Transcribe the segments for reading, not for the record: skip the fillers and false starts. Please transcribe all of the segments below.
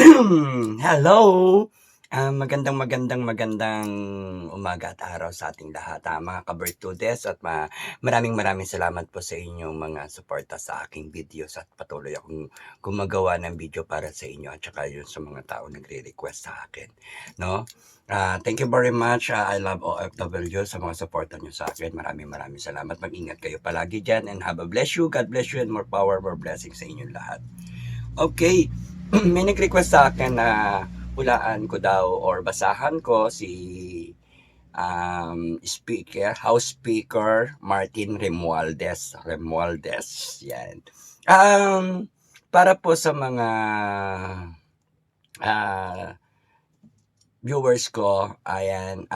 Hello! Magandang umaga at araw sa ating lahat, mga ka-Bertudes at maraming salamat po sa inyong mga suporta sa aking videos at patuloy akong gumagawa ng video para sa inyo at saka yun sa mga tao nagre-request sa akin, no? Thank you very much. I love OFW sa mga suporta nyo sa akin. Maraming salamat. Mag-ingat kayo palagi dyan and have a bless you. God bless you and more power, more blessings sa inyong lahat. Okay, may nag-request sa akin na hulaan ko daw or basahan ko si House Speaker Martin Romualdez. Yan. Para po sa mga viewers ko, ayan,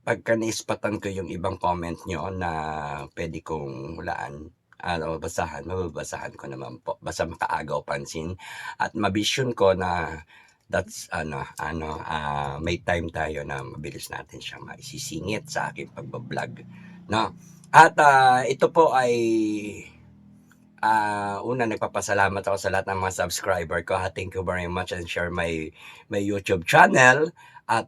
pagka naispatan ko yung ibang comment nyo na pwede kong hulaan, mababasahan ko naman po. Basta makaagaw pansin at mabisyon ko na that's may time tayo na mabilis natin siyang maisisingit sa aking pagbablog, no? At ito po ay una, nagpapasalamat ako sa lahat ng mga subscriber ko. Thank you very much and share my YouTube channel at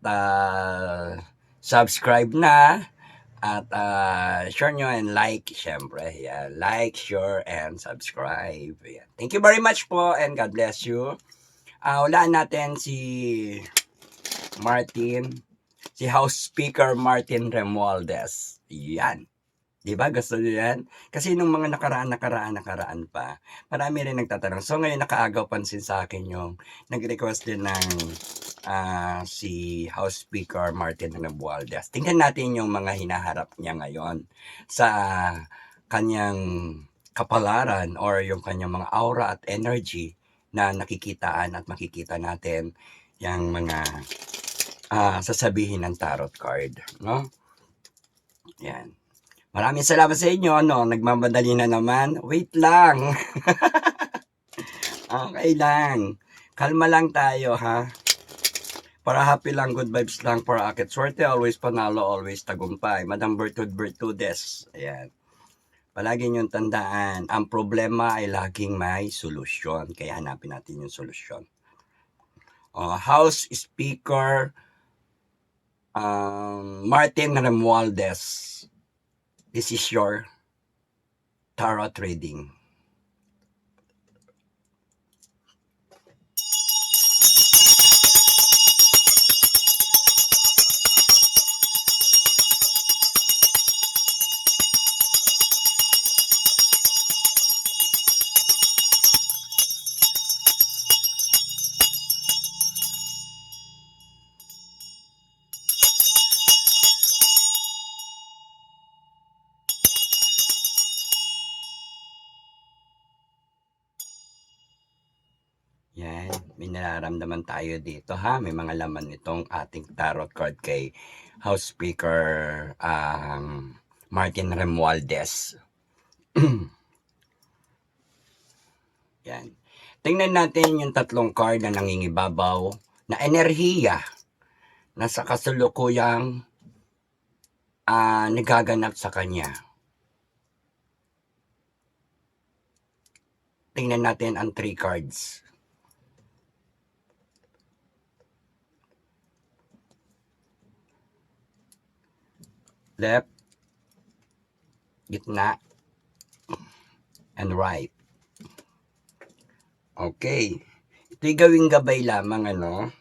subscribe na at share nyo and like, syempre. Yeah, like, share, and subscribe. Yeah. Thank you very much po and God bless you. Hulaan natin si House Speaker Martin Romualdez. Yan. Diba? Gusto nyo yan? Kasi nung mga nakaraan pa, marami rin nagtatanong. So ngayon nakaagaw pansin sa akin yung nag-request din ng si House Speaker Martin Romualdez. Tingnan natin yung mga hinaharap niya ngayon sa kanyang kapalaran or yung kanyang mga aura at energy na nakikitaan at makikita natin yung mga sasabihin ng tarot card, no? Yan. Maraming salamat sa inyo, no? Nagmamadali na naman. Wait lang. Okay lang. Kalma lang tayo, ha? Para happy lang, good vibes lang, para akit swerte, always panalo, always tagumpay. Madam Bertudes. Ayan. Palagi niyong tandaan, ang problema ay laging may solusyon. Kaya hanapin natin yung solusyon. House Speaker Martin Romualdez. This is your tarot reading. Yan, may nararamdaman tayo dito, ha. May mga laman nitong ating tarot card kay House Speaker Martin Romualdez. Yan. Tingnan natin yung tatlong card na nangingibabaw na enerhiya na sa kasalukuyang nagaganap sa kanya. Tingnan natin ang 3 cards. Left, gitna, and right. Okay. Ito'y gawing gabay lamang, ano?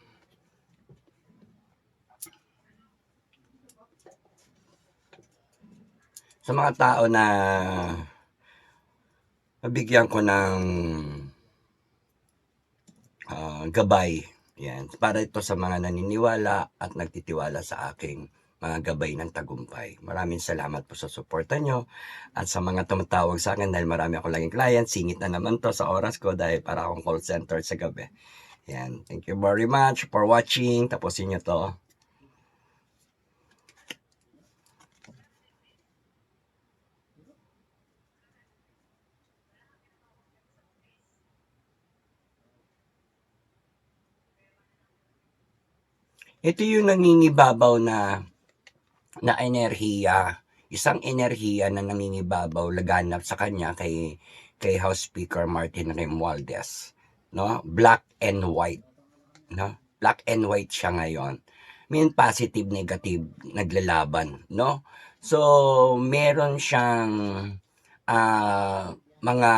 Sa mga tao na mabigyan ko ng gabay. Yan. Para ito sa mga naniniwala at nagtitiwala sa aking mga gabay ng tagumpay. Maraming salamat po sa suporta nyo at sa mga tumatawag sa akin dahil marami ako laging client. Singit na naman to sa oras ko dahil para akong call center sa gabi. Yan. Thank you very much for watching. Tapusin nyo to. Ito yung nangingibabaw na enerhiya, isang enerhiya na nangingibabaw laganap sa kanya kay House Speaker Martin Romualdez. no? Black and white, no? Black and white siya ngayon. Mean positive, negative, naglalaban, no? So, meron siyang mga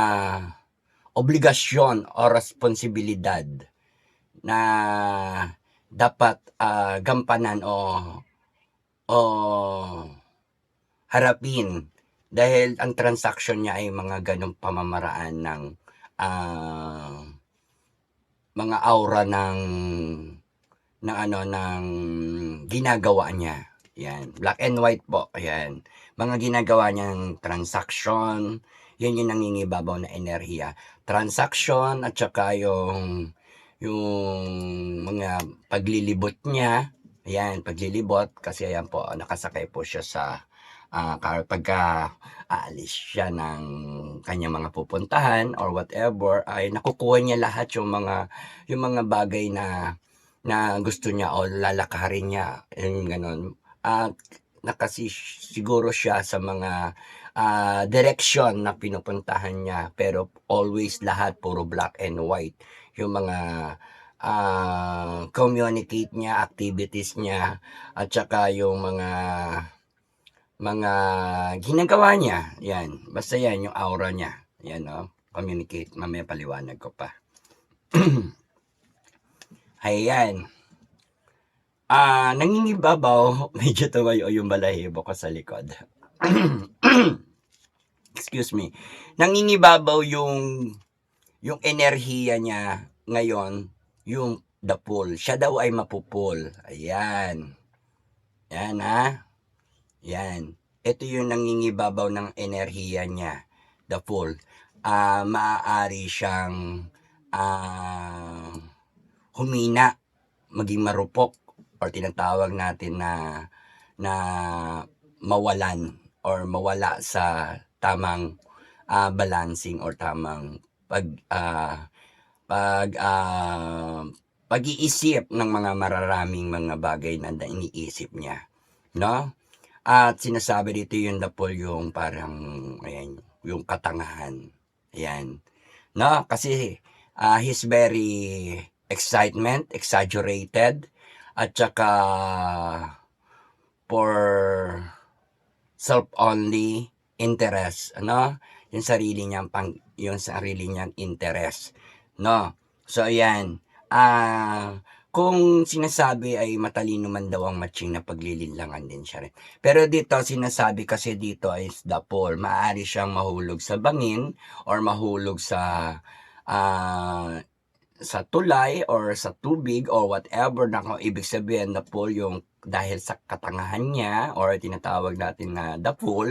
obligasyon o responsibilidad na dapat gampanan o harapin dahil ang transaction niya ay mga ganong pamamaraan ng mga aura ng ginagawa niya. Yan, black and white po. Ayan. Mga ginagawa niyang transaction, yan yung nangingibabaw na enerhiya. Transaction at saka yung mga paglilibot niya. Ayan, paglilibot kasi ayan po, nakasakay po siya sa pagka aalis siya ng kanyang mga pupuntahan or whatever, ay nakukuha niya lahat yung mga bagay na gusto niya o lalakarin niya, yung gano'n. Siguro siya sa mga direksyon na pinupuntahan niya, pero always lahat puro black and white. Yung mga communicate niya, activities niya, at saka yung mga ginagawa niya, yan. Basta yan, yung aura niya. Yan, no? Communicate. Mamaya paliwanag ko pa. Ayan. Nangingibabaw, medyo tumayo yung balahibo ko sa likod. Excuse me. Nangingibabaw yung enerhiya niya ngayon, yung the pool. Siya daw ay mapupul. Ayan. Yan, ha? Yan. Ito yung nangingibabaw ng enerhiya niya, the pool. Maaari siyang humina, maging marupok, or tinatawag natin na mawalan or mawala sa tamang balancing or tamang pag-iisip ng mga mararaming mga bagay na iniisip niya, no? At sinasabi dito yung the pool, yung parang ayan, yung katangahan. Ayan. No, kasi he's very exaggerated, at saka for self-only interest, ano? Yung sarili niyang interest, no? So ayan. Kung sinasabi ay matalino man daw ang matching, na paglilinlangan din siya rin. Pero dito, sinasabi kasi dito ay the pool. Maaari siyang mahulog sa bangin or mahulog sa tulay or sa tubig or whatever na kung ibig sabihin the pool, yung dahil sa katangahan niya or tinatawag natin na the pool,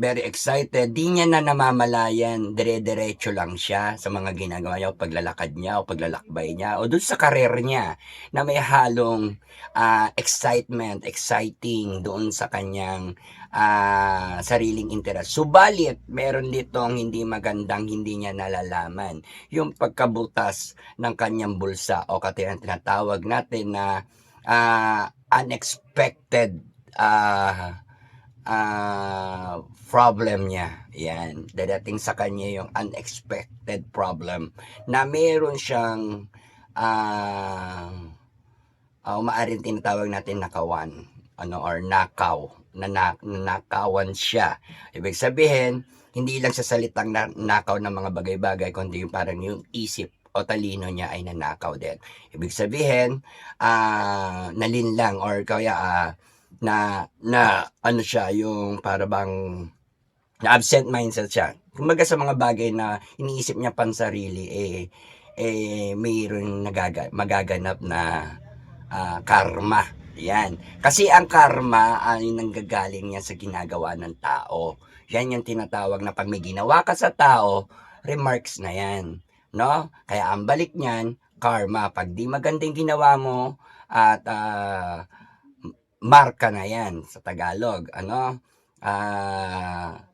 very excited, di niya na namamalayan, dire-diretso lang siya sa mga ginagawa niya o paglalakad niya o paglalakbay niya o doon sa karir niya na may halong exciting doon sa kanyang sariling interes. Subalit, meron ditong hindi magandang hindi niya nalalaman. Yung pagkabutas ng kanyang bulsa o tinatawag natin na unexpected problem niya. Yan, dadating sa kanya yung unexpected problem na meron siyang maaaring tinatawag natin nakawan, or nakaw, nakawan siya. Ibig sabihin, hindi lang sa salitang nakaw ng mga bagay-bagay, kundi yung parang yung isip o talino niya ay nanakaw din. Ibig sabihin, nalinlang or kaya na ano siya, yung para bang na absent mindset siya. Kumbaga sa mga bagay na iniisip niya pansarili, mayroong magaganap na karma. Yan. Kasi ang karma ay nanggagaling niya sa ginagawa ng tao. Yan yung tinatawag na pag may ginawa ka sa tao, remarks na yan. No? Kaya ang balik niyan, karma. Pag di magandang ginawa mo, at marka na yan sa Tagalog,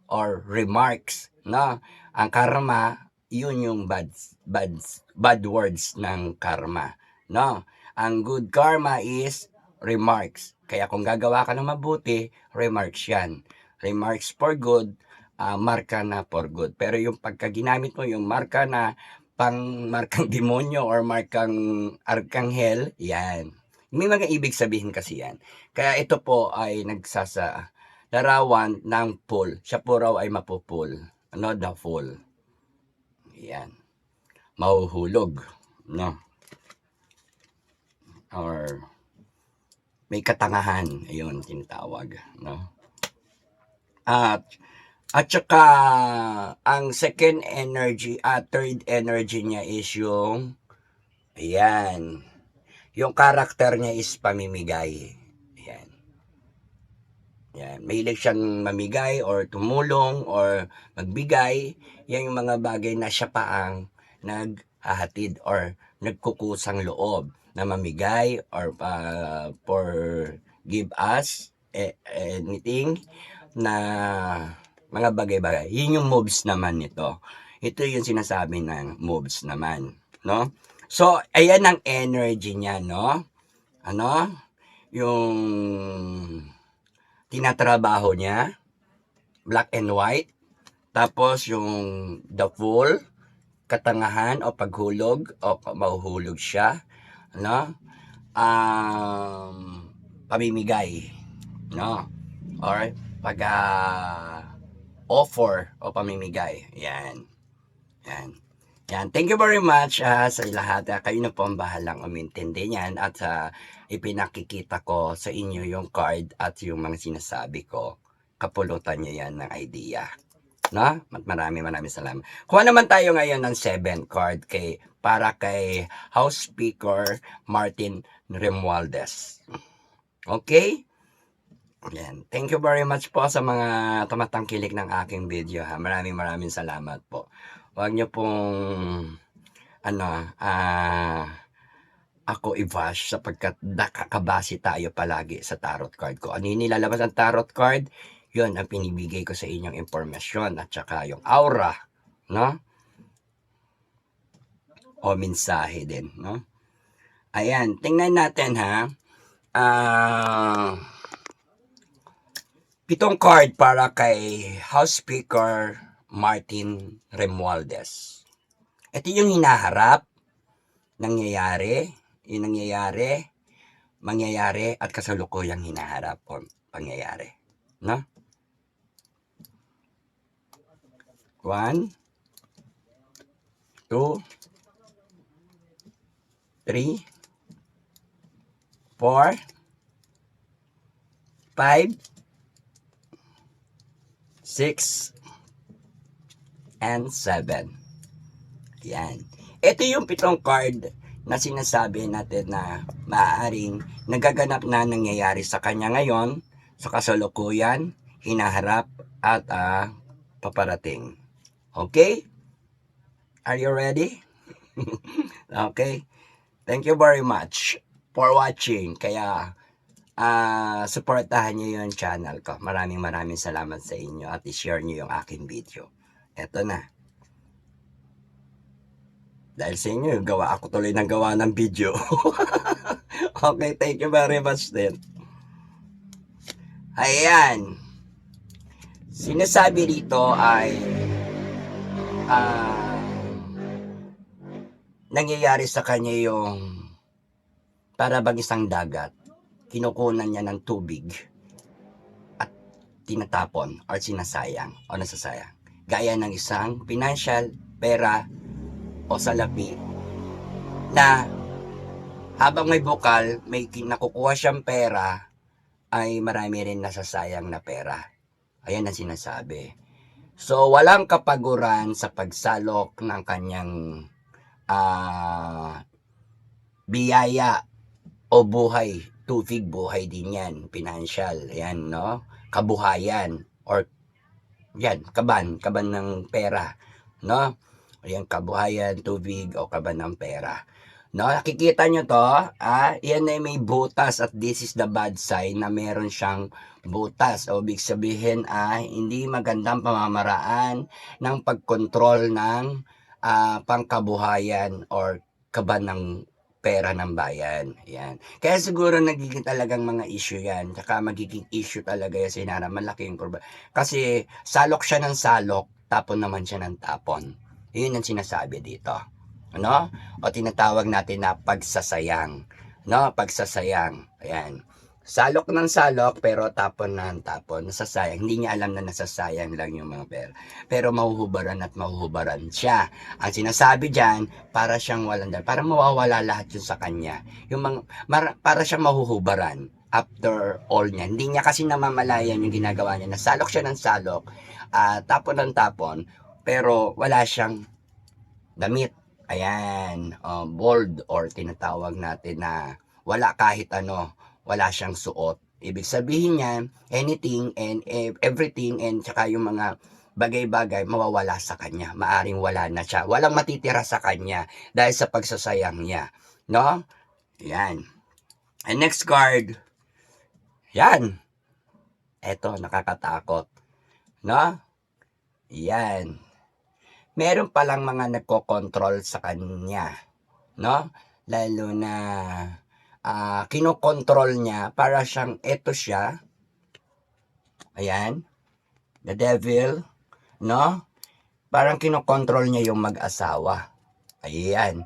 or remarks, no? Ang karma, yun yung bad words ng karma, no? Ang good karma is remarks. Kaya kung gagawa ka ng mabuti, remarks yan. Remarks for good, marka na for good. Pero yung pagka ginamit mo yung marka na markang demonyo or markang arkanghel, yan. May mga ibig sabihin kasi yan. Kaya ito po ay larawan ng pool. Siya po raw ay mapupul. Ano, the fool. Yan. Mahuhulog. No? Or may katangahan. Ayun, tinatawag. No? At saka, ang second energy, third energy niya is yung, ayan, yung karakter niya is pamimigay. Ayan. Yan. Mahilig siyang mamigay or tumulong or magbigay. Yan yung mga bagay na siya pa ang naghahatid or nagkukusang loob na mamigay or for give us anything na mga bagay-bagay. Yun yung moves naman nito. Ito yung sinasabi ng moves naman, no? So, ayan ang energy niya, no? Ano? Yung tinatrabaho niya, black and white. Tapos yung the fool, katangahan o paghulog o mahuhulog siya, no? Pamimigay, no? Or pag offer o pamimigay. Yan. Yan. Yan. Thank you very much sa lahat. Kayo na po ang bahalang umintindi niyan at ipinakikita ko sa inyo yung card at yung mga sinasabi ko. Kapulutan niyo yan ng idea. No? Maraming salamat. Kuha naman tayo ngayon ng 7 card para kay House Speaker Martin Romualdez. Okay? Yan. Thank you very much po sa mga tumatangkilik ng aking video. Maraming salamat po. Huwag niyo pong ako i-bash sapagkat nakakabase tayo palagi sa tarot card ko. Ano yung nilalabas ang tarot card? Yun ang pinibigay ko sa inyong impormasyon at saka yung aura, no? O mensahe din, no? Ayan, tingnan natin ha. 7 card para kay House Speaker Martin Romualdez. Ito yung hinaharap, nangyayari, mangyayari at kasalukuyang hinaharap o pangyayari. No? 1, 2, 3, 4, 5, 6, and 7. Yan. Ito yung 7 card na sinasabi natin na maaaring nagaganap na nangyayari sa kanya ngayon, sa kasalukuyan, hinaharap, at paparating. Okay? Are you ready? Okay? Thank you very much for watching. Kaya, supportahan nyo yung channel ko. Maraming salamat sa inyo at i-share nyo yung aking video. Eto na. Dahil sa inyo, ako tuloy ng gawa ng video. Okay, thank you very much din. Ayan. Sinasabi dito ay nangyayari sa kanya yung para bang isang dagat. Kinukunan niya ng tubig at tinatapon or sinasayang o nasasayang. Gaya ng isang financial, pera o salapi na habang may bukal, may nakukuha siyang pera, ay marami rin nasasayang na pera. Ayan ang sinasabi. So, walang kapaguran sa pagsalok ng kanyang biyaya o buhay. Tubig, buhay din yan. Financial, yan, no? Kabuhayan, or yan, kaban ng pera, no? Ayan, kabuhayan, tubig, o kaban ng pera. No, nakikita nyo to, yan ay may butas at this is the bad sign na meron siyang butas. O ibig sabihin hindi magandang pamamaraan ng pagkontrol ng pangkabuhayan or kaban ng pera ng bayan. Yan. Kaya siguro nagiging talagang mga issue yan. Tsaka magiging issue talaga yan si Nara. Malaking problema. Kasi salok siya ng salok, tapon naman siya ng tapon. Yun ang sinasabi dito. Ano? O tinatawag natin na pagsasayang. No? Pagsasayang. Ayan. Salok ng salok pero tapon ng tapon. Nasasayang. Hindi niya alam na nasasayang lang yung mga pera. Pero mahuhubaran at mahuhubaran siya. Ang sinasabi dyan, para siyang walang dahil. Para mawawala lahat yun sa kanya. Yung para siyang mahuhubaran after all niya. Hindi niya kasi namamalayan yung ginagawa niya. Nasalok siya ng salok, tapon ng tapon, pero wala siyang damit. Ayan, bold or tinatawag natin na wala kahit ano, wala siyang suot. Ibig sabihin niyan, anything and everything and tsaka yung mga bagay-bagay mawawala sa kanya. Maaring wala na siya. Walang matitira sa kanya dahil sa pagsasayang niya. No? Yan. And next card. Yan. Eto, nakakatakot. No? Yan. Meron palang mga nagko-control sa kanya. No? Lalo na kinokontrol niya para siyang eto siya. Ayan. The devil. No? Parang kinokontrol niya yung mag-asawa. Ayan.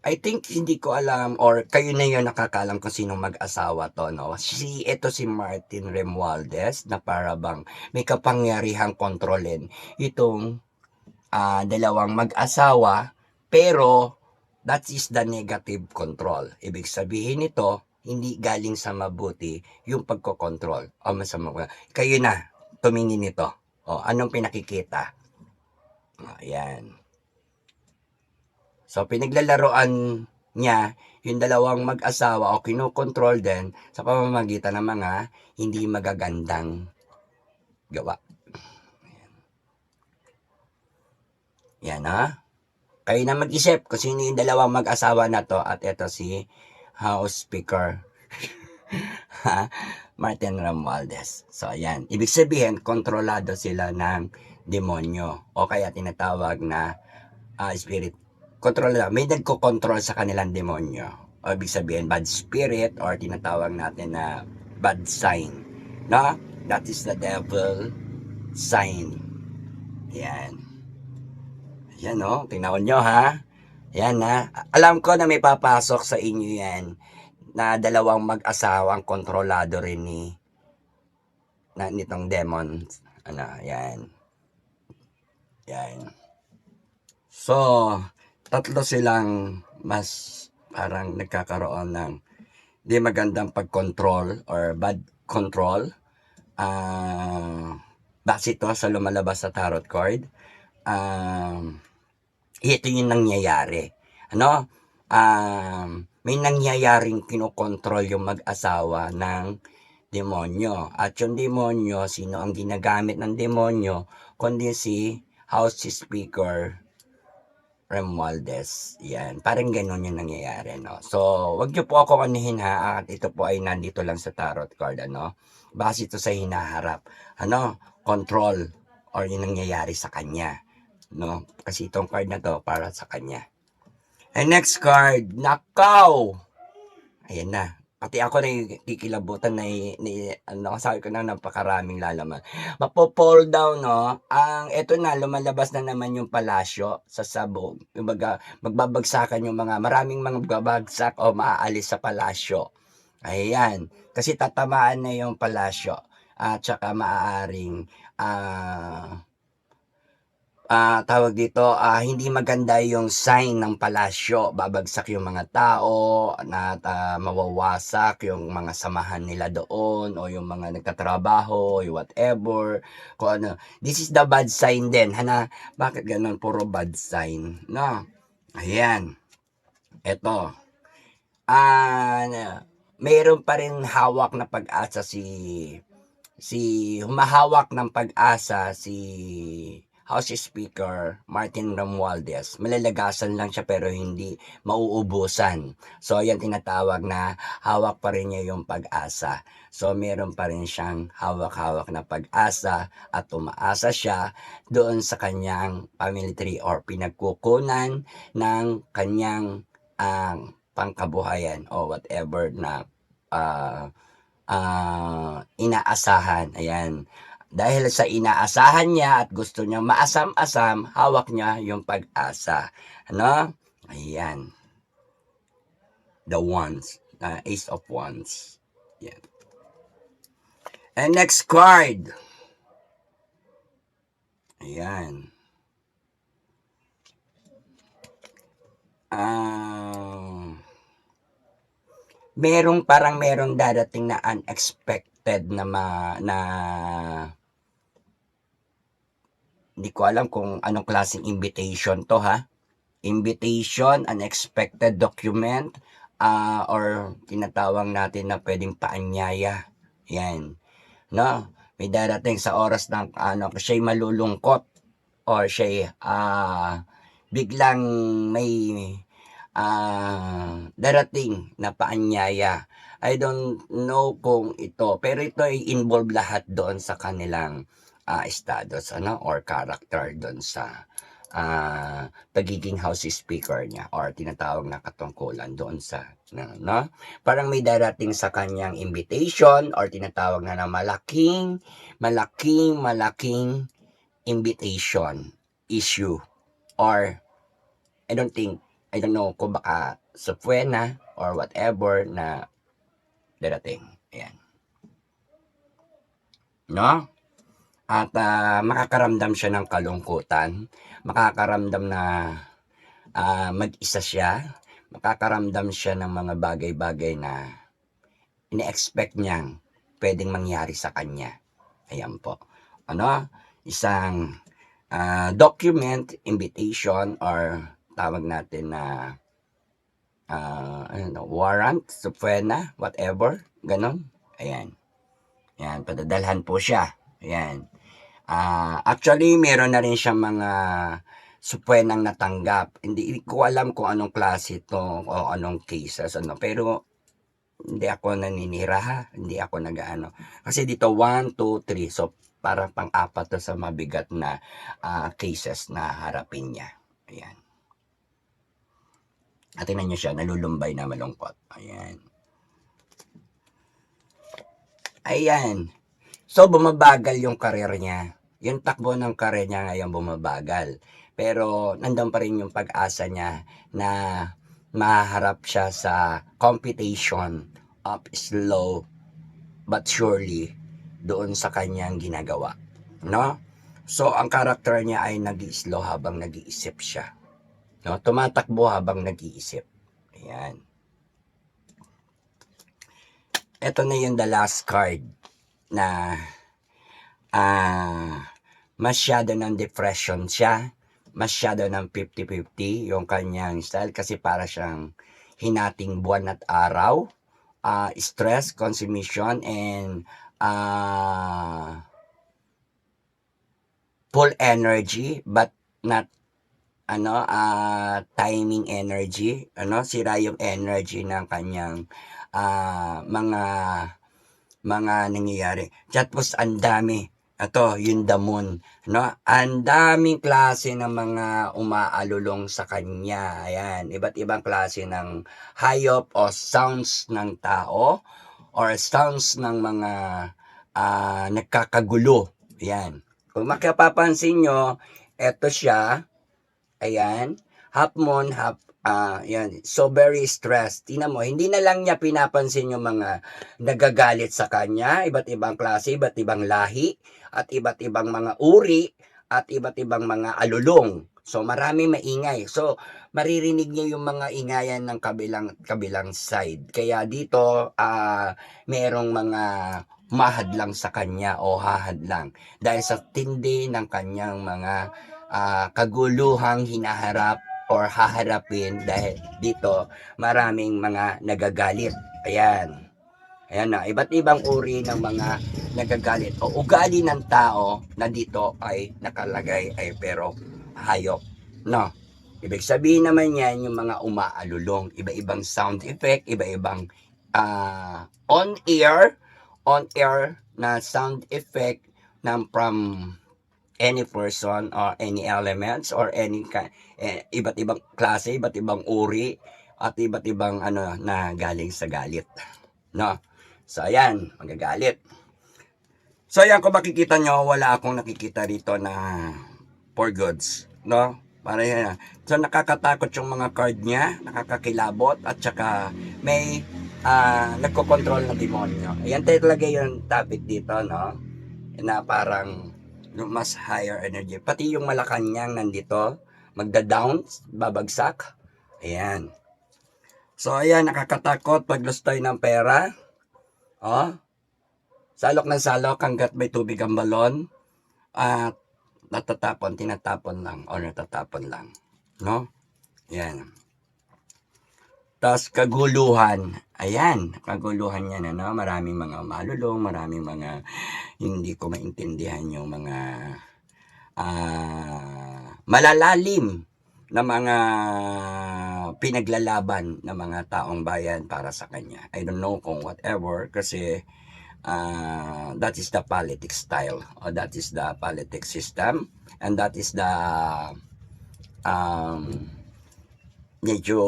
I think hindi ko alam or kayo na yun nakakalam kung sinong mag-asawa to, no? Ito si Martin Romualdez na para bang may kapangyarihang kontrolin itong dalawang mag-asawa, pero that is the negative control. Ibig sabihin nito, hindi galing sa mabuti yung pagkokontrol o masama. Kayo na, tumingin nito. O, anong pinakikita? Ayan. So, pinaglalaroan niya yung dalawang mag-asawa o kinokontrol din sa pamamagitan ng mga hindi magagandang gawa. Yan ha. Kayo na mag-isip kung sino yung dalawang mag-asawa na to at ito si House Speaker Martin Romualdez. So, ayan. Ibig sabihin, kontrolado sila ng demonyo o kaya tinatawag na spirit. Kontrolado. May nagko-control sa kanilang demonyo. O ibig sabihin, bad spirit or tinatawag natin na bad sign. No? That is the devil sign. Yan. Yan o. Tingnan nyo ha. Yan ha. Alam ko na may papasok sa inyo yan na dalawang mag-asawang kontrolado rin nitong demon. Ano, yan. Yan. So, tatlo silang mas parang nagkakaroon ng di magandang pag-control or bad control. Base ito sa lumalabas sa tarot card. Ito yung nangyayari. Ano? May nangyayaring kinokontrol yung mag-asawa ng demonyo. At yung demonyo, sino ang ginagamit ng demonyo? Kundi si House Speaker Romualdez. Yan. Parang ganun yung nangyayari, no? So, wag niyo po ako anihin ha. At ito po ay nandito lang sa tarot card, ano? Base ito sa hinaharap. Ano? Control or yung nangyayari sa kanya. No? Kasi itong card na to para sa kanya. And next card, Nakaw! Ayan na. Pati ako na kikilabutan na sabi ko na napakaraming lalaman. Mapo-fall down, no? Eto na, lumalabas na naman yung palasyo sa sabog. Magbabagsakan yung maraming mga babagsak o maaalis sa palasyo. Ayan. Kasi tatamaan na yung palasyo. At saka maaaring tawag dito, hindi maganda yung sign ng palasyo. Babagsak yung mga tao, at mawawasak yung mga samahan nila doon, o yung mga nagtatrabaho, yung whatever, kung ano. This is the bad sign din. Bakit ganun? Puro bad sign. No? Ayan. Ito. Mayroon pa rin hawak na pag-asa humahawak ng pag-asa si House Speaker Martin Romualdez. Malalagasan lang siya pero hindi mauubusan. So, yan tinatawag na hawak pa rin niya yung pag-asa. So, meron pa rin siyang hawak-hawak na pag-asa at umaasa siya doon sa kanyang family tree or pinagkukunan ng kanyang pangkabuhayan o whatever na inaasahan. Ayan. Dahil sa inaasahan niya at gusto niya maasam-asam, hawak niya yung pag-asa. Ano? Ayan. The Wands. Ace of Wands. Yan. And next card. Ayan. Merong dadating na unexpected na hindi ko alam kung anong klaseng invitation to, ha? Invitation, unexpected document, or tinatawag natin na pwedeng paanyaya. Yan. No? May darating sa oras ng siya'y malulungkot or siya'y biglang may darating na paanyaya. I don't know kung ito, pero ito ay involve lahat doon sa kanilang status or character doon sa pagiging house speaker niya or tinatawag na katungkulan doon sa no? Parang may darating sa kanyang invitation or tinatawag na malaking invitation issue or I don't know kung baka supwena or whatever na darating. Ayan. No? At makakaramdam siya ng kalungkutan, makakaramdam na mag-isa siya, makakaramdam siya ng mga bagay-bagay na ine-expect niyang pwedeng mangyari sa kanya. Ayan po. Isang document, invitation, or tawag natin na warrant, subpoena, whatever, ganon. Ayan. Ayan, padadalhan po siya. Ayan. Actually, meron na rin siyang mga subpoenang natanggap. Hindi ko alam kung anong klase ito o anong cases, pero hindi ako naninira, ha? Hindi ako nag-ano. Kasi dito 1, 2, 3. So, parang pang-apat to sa mabigat na cases na harapin niya. Ayan. At tingnan niyo siya, nalulumbay na malungkot. Ayan. Ayan. So, bumabagal yung karir niya. Yung takbo ng karir niya ngayon bumabagal. Pero, nandun pa rin yung pag-asa niya na maharap siya sa competition of slow but surely doon sa kanyang ginagawa. No? So, ang karakter niya ay nag-i-slow habang nag-iisip siya. No? Tumatakbo habang nag-iisip. Ayan. Ito na yung the last card na masyado ng depression siya, masyado ng 50-50 yung kanyang style kasi para siyang hinating buwan at araw, stress, consumption, and full energy but not timing energy, sira yung energy ng kanyang mga nangyayari. Tapos ang dami, yung the moon, ang daming klase ng mga umaalulong sa kanya. Ayan, iba't ibang klase ng hayop o sounds ng tao or sounds ng mga nagkakagulo. Ayan. Kung makipapansin nyo, eto siya. Ayan, half moon, half, yan. So, very stressed. Tingnan mo, hindi na lang niya pinapansin yung mga nagagalit sa kanya, iba't ibang klase, iba't ibang lahi, at iba't ibang mga uri, at iba't ibang mga alulong. So, maraming maingay. So, maririnig niyo yung mga ingayan ng kabilang side. Kaya dito, merong mga mahadlang sa kanya o hahadlang dahil sa tindi ng kanyang mga kaguluhang hinaharap or haharapin dahil dito maraming mga nagagalit. Ayan. Ayan na, iba't ibang uri ng mga nagagalit o ugali ng tao na dito ay nakalagay ay pero hayop. No? Ibig sabihin naman yan yung mga umaalulong, iba-ibang sound effect, iba-ibang on-air na sound effect from any person or any elements or any iba't ibang klase, iba't ibang uri at iba't ibang ano na galing sa galit, no? So ayan, magagalit. So ayan, kung makikita nyo, wala akong nakikita rito na for goods, no? Para yan. So nakakatakot yung mga card niya, nakakakilabot, at saka may nagko-control na demonyo. Ayan talaga yung topic dito, no? Na parang mas higher energy. Pati yung Malacanang nandito, magda-down, babagsak. Ayan. So ayan, nakakatakot pag tayo ng pera. Oh, salok ng salok hanggat may tubig ang balon. At tinatapon lang, or natatapon lang. No? Yan. Tapos kaguluhan. Ayan, kaguluhan yan, ano? Maraming mga malulong, maraming mga hindi ko maintindihan yung mga malalalim na mga pinaglalaban ng mga taong bayan para sa kanya. I don't know kung whatever, kasi that is the politics style, or that is the politics system, and that is the medyo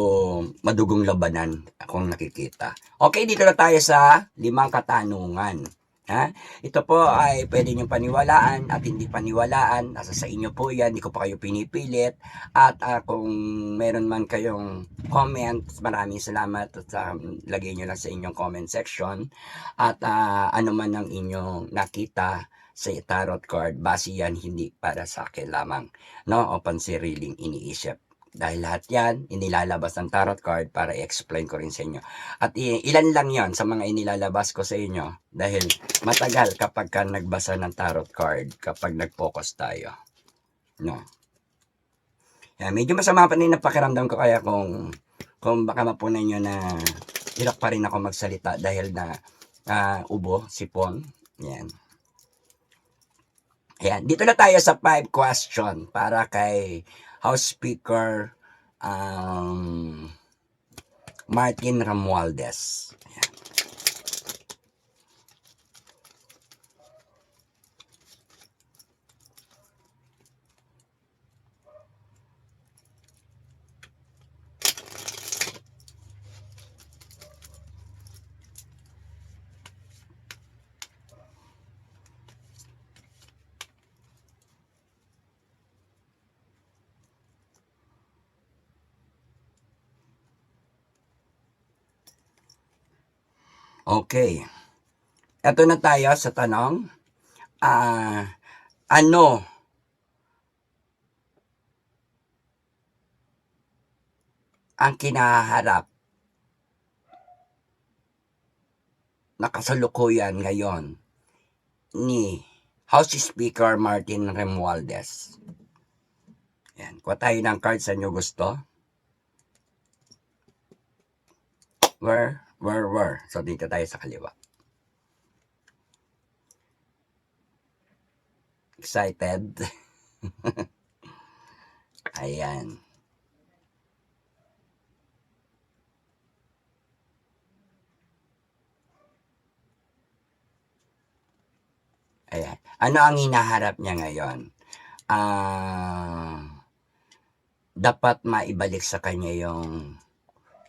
madugong labanan akong nakikita. Okay, dito na tayo sa 5 katanungan. Ha? Ito po ay pwede nyo paniwalaan at hindi paniwalaan. Nasa sa inyo po yan. Hindi ko pa kayo pinipilit. At kung meron man kayong comment, maraming salamat. At lagay nyo lang sa inyong comment section. At ano man ang inyong nakita sa tarot card, base yan hindi para sa akin lamang, no? O pansariling iniisip. Dahil lahat yan, inilalabas ng tarot card para i-explain ko rin sa inyo. At ilan lang yon sa mga inilalabas ko sa inyo. Dahil matagal kapag ka nagbasa ng tarot card, kapag nag-focus tayo. No? Yan, medyo masama pa rin napakiramdam ko, kaya kung baka mapunan nyo na hirap pa rin ako magsalita dahil na ubo, sipon. Yan. Ayan, dito na tayo sa 5 question para kay House Speaker Martin Romualdez. Ayan. Okay. Ito na tayo sa tanong. Ano ang kinaharap na kasalukuyan ngayon ni House Speaker Martin Romualdez? Yan. Kuha tayo ng card sa inyo gusto. Where? So, dito tayo sa kaliwa. Excited? Ayan. Ayan. Ano ang hinaharap niya ngayon? Dapat maibalik sa kanya yung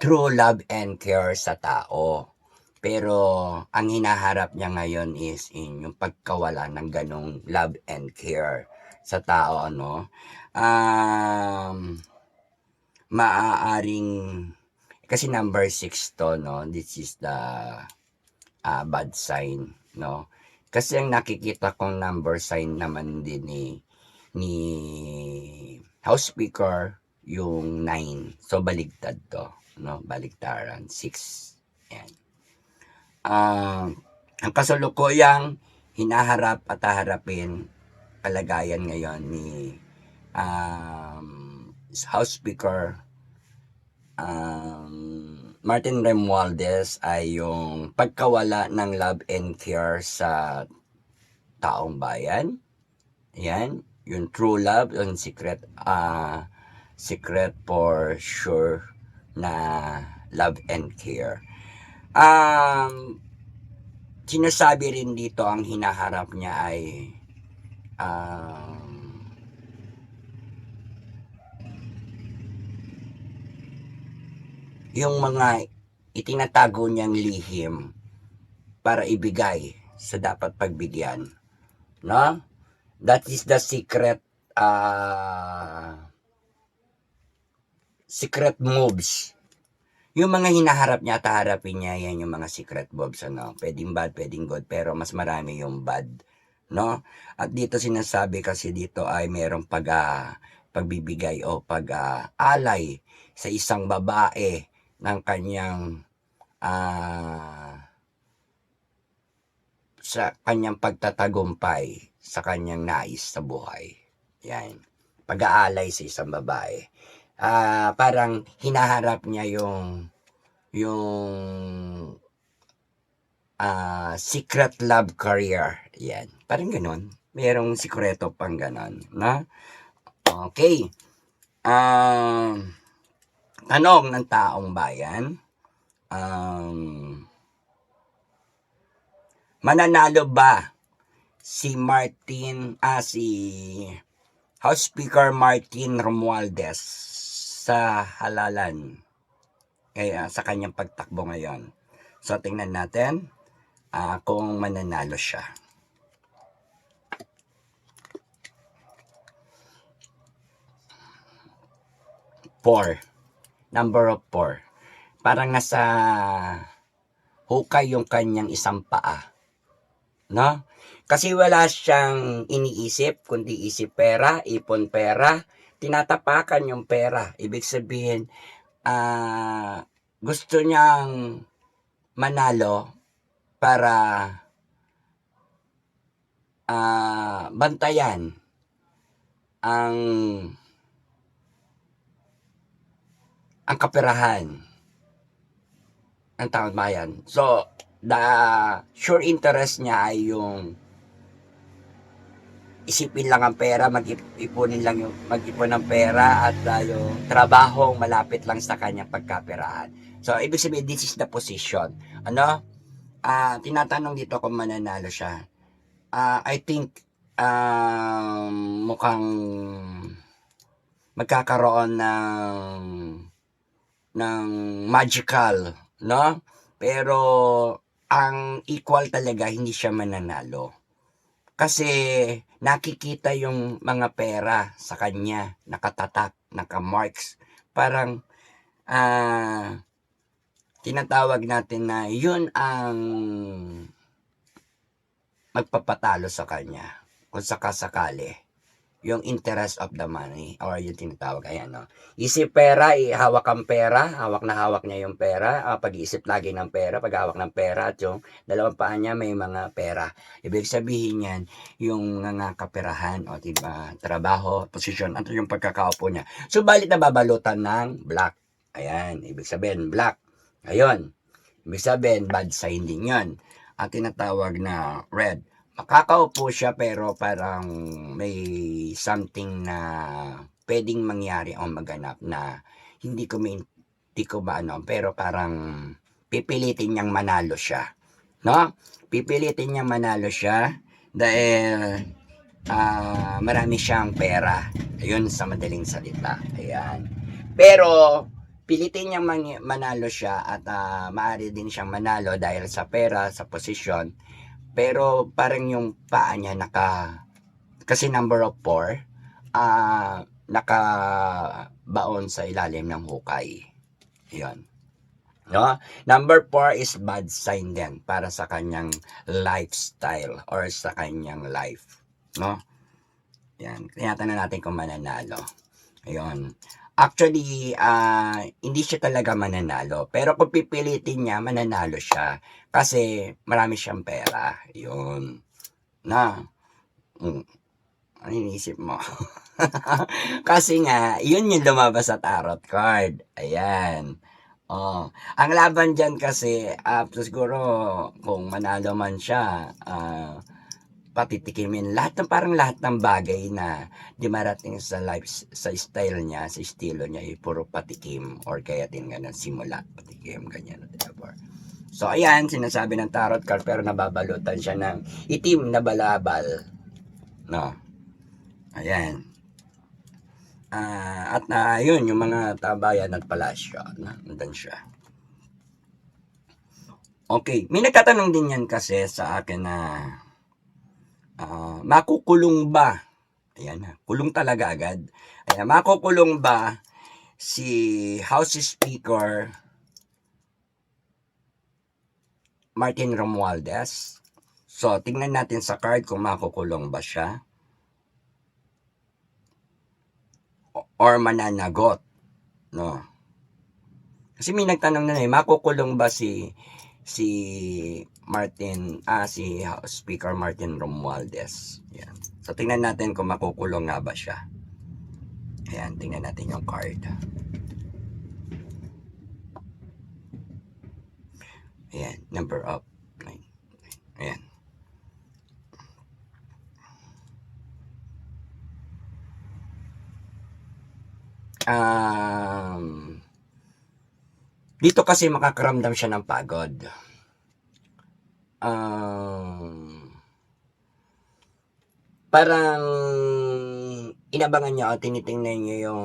true love and care sa tao. Pero ang hinaharap niya ngayon is yung pagkawala ng ganong love and care sa tao, ano? Maaaring, kasi number 6 to, no? This is the bad sign, no? Kasi ang nakikita kong number sign naman din ni House Speaker yung 9. So baligtad to, no? Baligtaran 6. Yan. Ang kasalukuyang hinaharap at haharapin kalagayan ngayon ni House Speaker Martin Romualdez ay yung pagkawala ng love and care sa taong bayan. Yan, yung true love, yung secret for sure na love and care. Sinasabi rin dito ang hinaharap niya ay yung mga itinatago niyang lihim para ibigay sa dapat pagbigyan, no? That is the secret moves. Yung mga hinaharap niya at harapin niya, yan yung mga secret moves, ano? Pwedeng bad, pwedeng good, pero mas marami yung bad, no? At dito sinasabi kasi dito ay merong pagbibigay o pag-alay sa isang babae ng kanyang sa kanyang pagtatagumpay sa kanyang nais sa buhay. Yan. Pag-aalay sa isang babae. Parang hinaharap niya yung secret love career. Yan. Parang ganun. Merong sikreto pang ganun. Na? Okay. Tanong ng taong bayan. Mananalo ba si House Speaker Martin Romualdez sa halalan sa kanyang pagtakbo ngayon? So tingnan natin kung mananalo siya. 4. Number of 4. Parang nasa hukay yung kanyang isang paa. No? Kasi wala siyang iniisip, kundi isip pera, ipon pera, tinatapakan yung pera. Ibig sabihin, gusto niyang manalo para bantayan ang kaperahan ng taong bayan. So, the sure interest niya ay yung isipin lang ang pera, mag-ipon ng pera at yung trabahong malapit lang sa kanyang pagkaperahan. So, ibig sabihin, this is the position. Ano? Tinatanong dito kung mananalo siya. I think mukhang magkakaroon ng magical, no? Pero ang equal talaga hindi siya mananalo. Kasi nakikita yung mga pera sa kanya, nakatatak, nakamarks. Parang tinatawag natin na yun ang magpapatalo sa kanya kung sakasakali yung interest of the money or yung tinatawag, ayan, no? Isip pera, hawak ang pera, hawak na hawak niya yung pera, pag-iisip lagi ng pera, pag-hawak ng pera at yung dalawang paa niya may mga pera. Ibig sabihin yan, yung kaperahan o diba, trabaho, posisyon, at yung pagkakaupo niya. Subalit na babalutan ng black. Ayan, ibig sabihin black. Ayun, ibig sabihin bad sign din yun. At tinatawag na red. Makakaupo siya pero parang may something na pwedeng mangyari o maganap na hindi ko pero parang pipilitin niyang manalo siya, no? Pipilitin niyang manalo siya dahil marami siyang pera. Ayun sa madaling salita. Ayan. Pero pilitin niyang manalo siya at maaari din siyang manalo dahil sa pera, sa posisyon. Pero parang yung paa niya kasi number of 4, nakabaon sa ilalim ng hukay. Yun. No? Number 4 is bad sign din para sa kanyang lifestyle or sa kanyang life. No? Yan. Tinatanong natin kung mananalo. Ayun. Actually, hindi siya talaga mananalo. Pero kung pipilitin niya, mananalo siya. Kasi marami siyang pera. Yun. Na. Ano iniisip mo? Kasi nga, yun yung lumabas sa tarot card. Ayan. Ang laban dyan kasi, siguro, kung manalo man siya, patitikimin parang lahat ng bagay na di marating sa life, sa style niya, sa estilo niya, puro patikim or kaya din ganun, simula patikim, ganyan, whatever. So ayan, sinasabi ng tarot card pero nababalutan siya ng itim na balabal, no? Ayan. At yun, yung mga tambayan at palasyo, nandun siya. Okay, may nagtatanong din yan kasi sa akin na makukulong ba? Ayan na, kulong talaga agad. Ayan, makukulong ba si House Speaker Martin Romualdez? So, tingnan natin sa card kung makukulong ba siya or mananagot, no? Kasi may nagtanong na makukulong ba si si House Speaker Martin Romualdez. Yan. So, tingnan natin kung makukulong nga ba siya. Ayan, tingnan natin yung card. Ayan, number of 9. Ayan. Dito kasi makakaramdam siya ng pagod. Parang inabangan niya o tinitingnan niya yung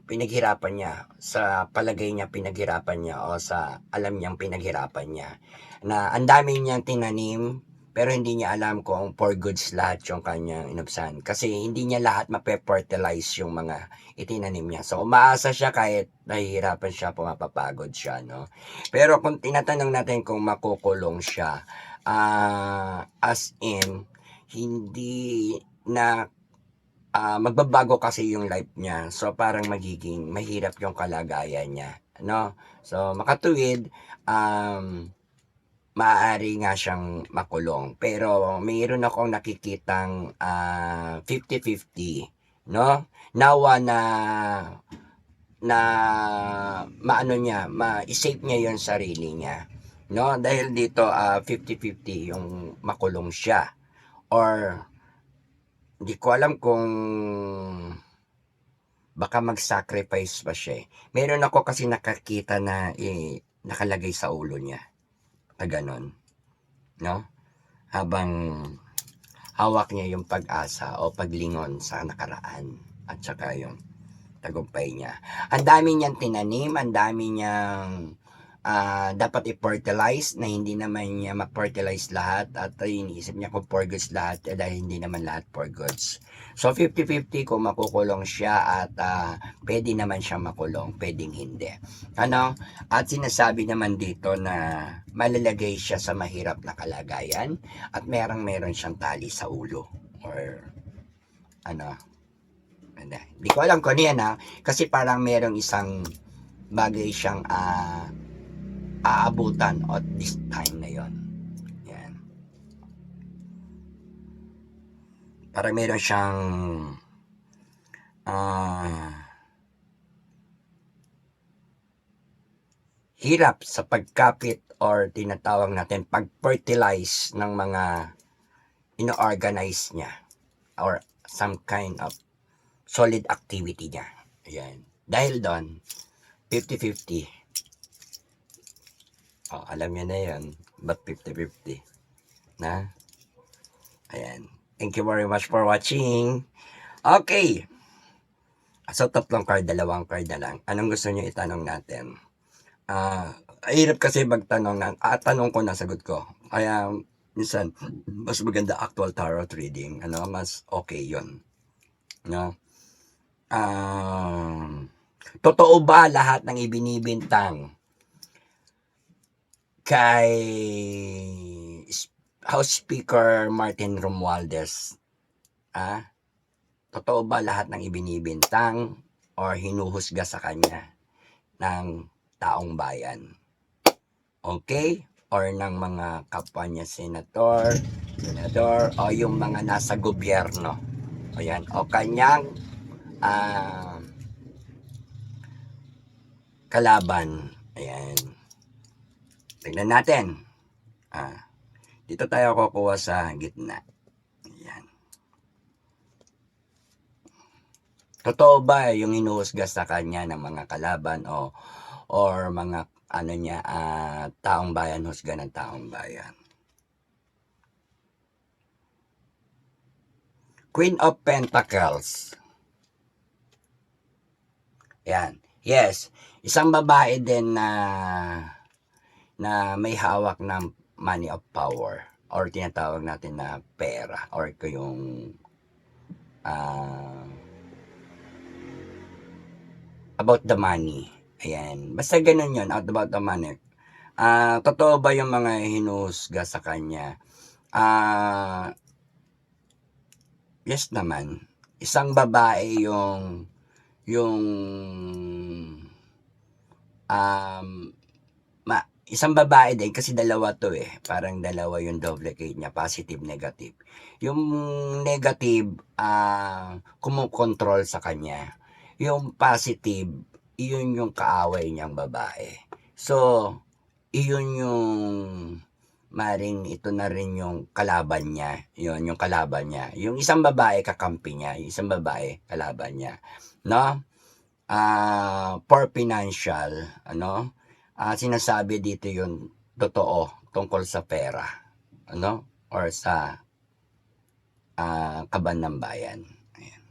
pinaghirapan niya, sa palagay niya pinaghirapan niya o sa alam niyang pinaghirapan niya, na ang dami niyang tinanim pero hindi niya alam kung for goods lahat yung kanyang inubsan kasi hindi niya lahat mape-fertilize yung mga itinanim niya. So umaasa siya kahit nahihirapan siya, pumapapagod siya, no? Pero kung tinatanong natin kung makukulong siya, as in hindi na magbabago kasi yung life niya. So parang magiging mahirap yung kalagayan niya, no? So makatuwid, maaari nga siyang makulong. Pero mayroon akong nakikitang 50-50, no? Nawa na maano niya, ma-save niya yung sarili niya, no? Dahil dito 50-50 yung makulong siya or hindi ko alam kung baka mag-sacrifice pa siya. Meron ako kasi nakakita na nakalagay sa ulo niya na ganon, no? Habang hawak niya yung pag-asa o paglingon sa nakaraan at saka yung tagumpay niya. Ang dami niyang tinanim, ang dami niyang dapat i-fertilize na hindi naman niya ma-fertilize lahat at iniisip niya kung for goods lahat dahil hindi naman lahat for goods. So 50-50 kung makukulong siya at pwede naman siya makulong, pwedeng hindi. Ano? At sinasabi naman dito na malalagay siya sa mahirap na kalagayan at meron siyang tali sa ulo or ano. Hindi ko alam kung ano yan kasi parang merong isang bagay siyang aabutan at this time na yon. Yan. Parang meron siyang hirap sa pagkapit or tinatawag natin pag-fertilize ng mga ino-organize niya or some kind of solid activity niya. Ayan. Dahil doon, 50-50. Alam niyo na yan. But 50-50. Na? Ayan. Thank you very much for watching. Okay. So, tatlong card, dalawang card na lang. Anong gusto niyo itanong natin? Hirap kasi magtanong na, tanong ko na sagot ko. Kaya, minsan, mas maganda actual tarot reading. Mas okay yun. No? Totoo ba lahat ng ibinibintang kay House Speaker Martin Romualdez? Totoo ba lahat ng ibinibintang or hinuhusga sa kanya ng taong bayan? Okay? Or ng mga kapwa niya senador, o yung mga nasa gobyerno. Ayan. O kanyang kalaban. Ayan. Tignan natin. Dito tayo kukuha sa gitna. Ayan. Totoo ba yung inuhusga sa kanya ng mga kalaban or mga taong bayan, husga ng taong bayan? Queen of Pentacles. Yan. Yes. Isang babae din na may hawak ng money of power or tinatawag natin na pera or yung about the money. Ayan. Basta ganun yun, about the money. Totoo ba yung mga hinuhusga sa kanya? Yes naman. Isang babae yung isang babae din kasi dalawa to eh. Parang dalawa yung duplicate niya, positive, negative. Yung negative, kumukontrol sa kanya. Yung positive, iyon yung kaaway niyang babae. So, iyon yung maring ito na rin yung kalaban niya. Yun, yung kalaban niya. Yung isang babae, kakampi niya. Yung isang babae, kalaban niya. No? For financial, sinasabi dito yung totoo tungkol sa pera, or sa kaban ng bayan. Ayan.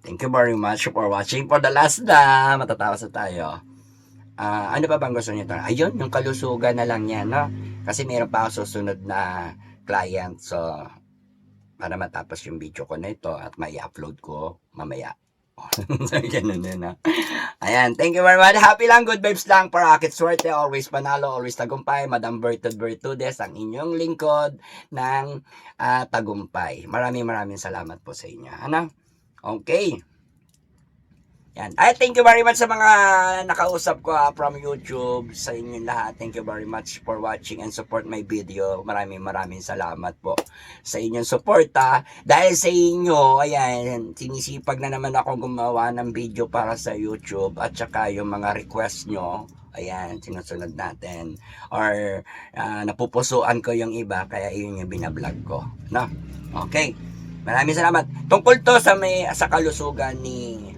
Thank you very much for watching. For the last na, matatawas na tayo. Ano pa bang gusto niyo? Ayun, yung kalusugan na lang yan, no? Kasi meron pa ako susunod na client. So, para matapos yung video ko na ito at may upload ko mamaya. Ganun yun, no? Ayan, thank you very much. Happy lang, good vibes lang, parakit swerte, always panalo, always tagumpay. Madam Bertudes, ang inyong lingkod ng tagumpay. Maraming salamat po sa inyo. Ano? Okay. Yan. Ay, thank you very much sa mga nakausap ko from YouTube, sa inyong lahat. Thank you very much for watching and support my video. Maraming salamat po sa inyong suporta. Dahil sa inyo, ayan, sinisipag na naman ako gumawa ng video para sa YouTube at saka yung mga request nyo. Ayan, sinusunod natin. Or napupusuan ko yung iba, kaya yun yung binablog ko. No? Okay. Maraming salamat. Tungkol to sa kalusugan ni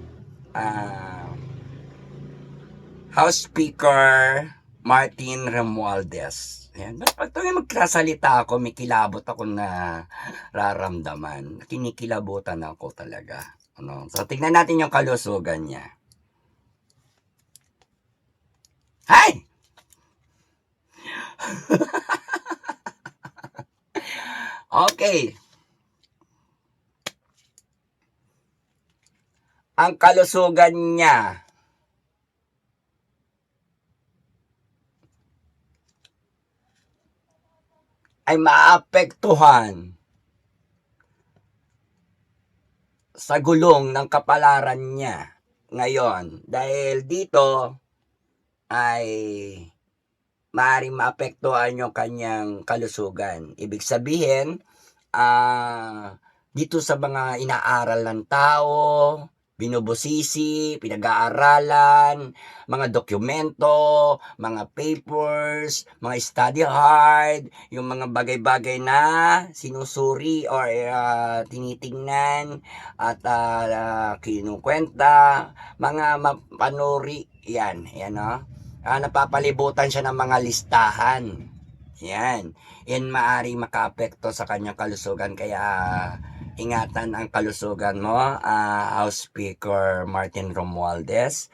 House Speaker Martin Romualdez. Ayan. Pag tuwing magkasalita ako, may kilabot ako na raramdaman. Kinikilabutan ako talaga. So, tignan natin yung kalusugan niya. Hi! Okay. Ang kalusugan niya ay maapektuhan sa gulong ng kapalaran niya ngayon. Dahil dito ay maaaring maapektuhan yung kanyang kalusugan. Ibig sabihin, dito sa mga inaaral ng tao, binubusisi, pinag-aaralan, mga dokumento, mga papers, mga study hard, yung mga bagay-bagay na sinusuri or tinitingnan at kinukwenta, mga mapanuri, yan, napapalibutan siya ng mga listahan. Yan maaaring makaapekto sa kanyang kalusugan, kaya ingatan ang kalusugan mo, House Speaker Martin Romualdez.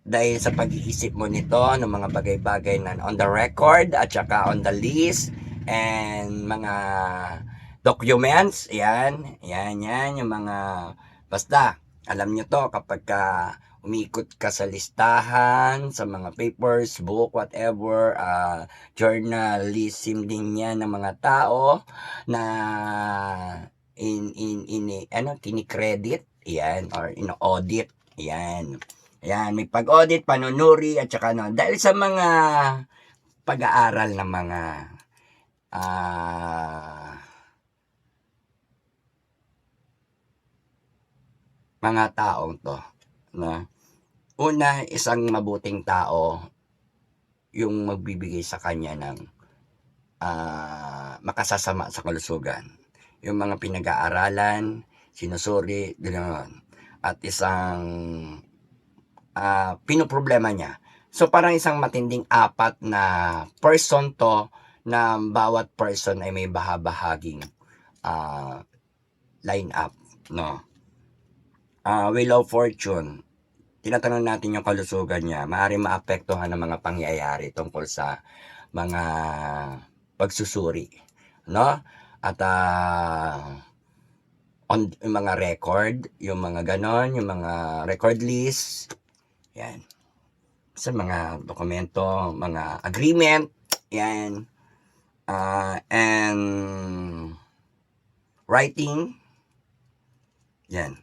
Dahil sa pag-iisip mo nito ng mga bagay-bagay na on the record at saka on the list and mga documents, yan yung mga, basta alam nyo to, kapag umikot ka sa listahan, sa mga papers, book, whatever, journalism din yan ng mga tao na kinikredit, yan, or in-audit, yan, may pag-audit, panunuri, at saka dahil sa mga pag-aaral ng mga taong to, na una, isang mabuting tao yung magbibigay sa kanya ng makasasama sa kalusugan. Yung mga pinag-aaralan, sinusuri, gano'n. At isang pinoproblema niya. So, parang isang matinding apat na person to, na bawat person ay may bahaging line up, no? Wheel of Fortune, tinatanong natin yung kalusugan niya, maaaring maapektuhan ng mga pangyayari tungkol sa mga pagsusuri, no? At yung mga record, yung mga ganon, yung mga record list, yan. Sa mga dokumento, mga agreement, yan. And writing, yan.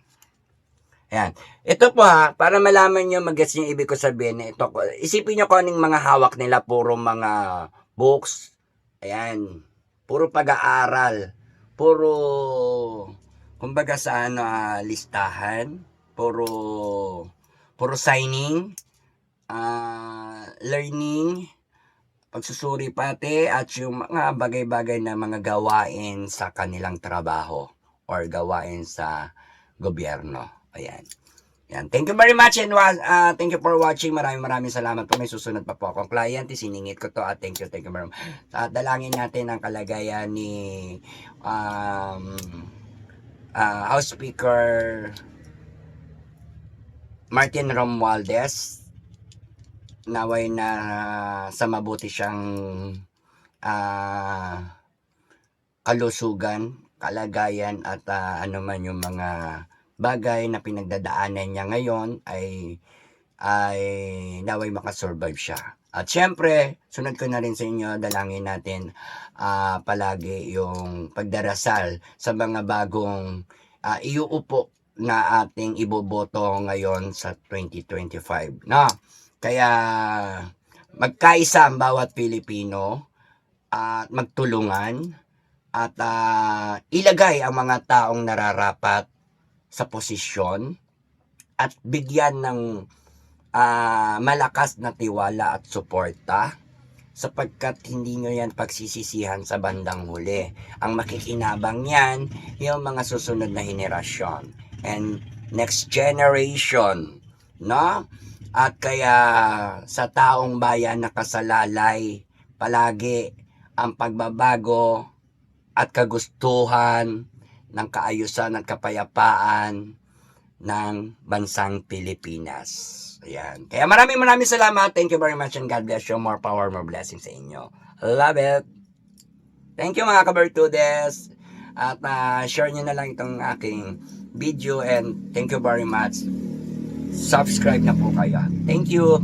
Yan. Ito po para malaman nyo mag-gets yung ibig ko sabihin. Ito, isipin nyo kung anong mga hawak nila, puro mga books, ayan, puro pag-aaral, puro, kumbaga sa listahan, puro signing, learning, pagsusuri pati, at yung mga bagay-bagay na mga gawain sa kanilang trabaho or gawain sa gobyerno. Ayan. Yan. Thank you very much and thank you for watching. Maraming salamat po. May susunod pa po akong client. Isiningit ko to at thank you very much. At dalangin natin ang kalagayan ni House Speaker Martin Romualdez. Naway na sa mabuti siyang kalusugan, kalagayan at ano man yung mga bagay na pinagdadaanan niya ngayon ay naway makasurvive siya. At syempre, sunod ko na rin sa inyo, dalangin natin palagi yung pagdarasal sa mga bagong iuupo na ating iboboto ngayon sa 2025. No? Kaya magkaisa ang bawat Pilipino at magtulungan at ilagay ang mga taong nararapat sa posisyon at bigyan ng malakas na tiwala at suporta sapagkat hindi nyo yan pagsisisihan sa bandang huli. Ang makikinabang yan, yung mga susunod na henerasyon and next generation, no? At kaya sa taong bayan nakasalalay palagi ang pagbabago at kagustuhan ng kaayusan at kapayapaan ng bansang Pilipinas. Ayan. Kaya maraming salamat. Thank you very much and God bless you. More power, more blessings sa inyo. Love it. Thank you mga kabertudes. At share nyo na lang itong aking video and thank you very much. Subscribe na po kayo. Thank you.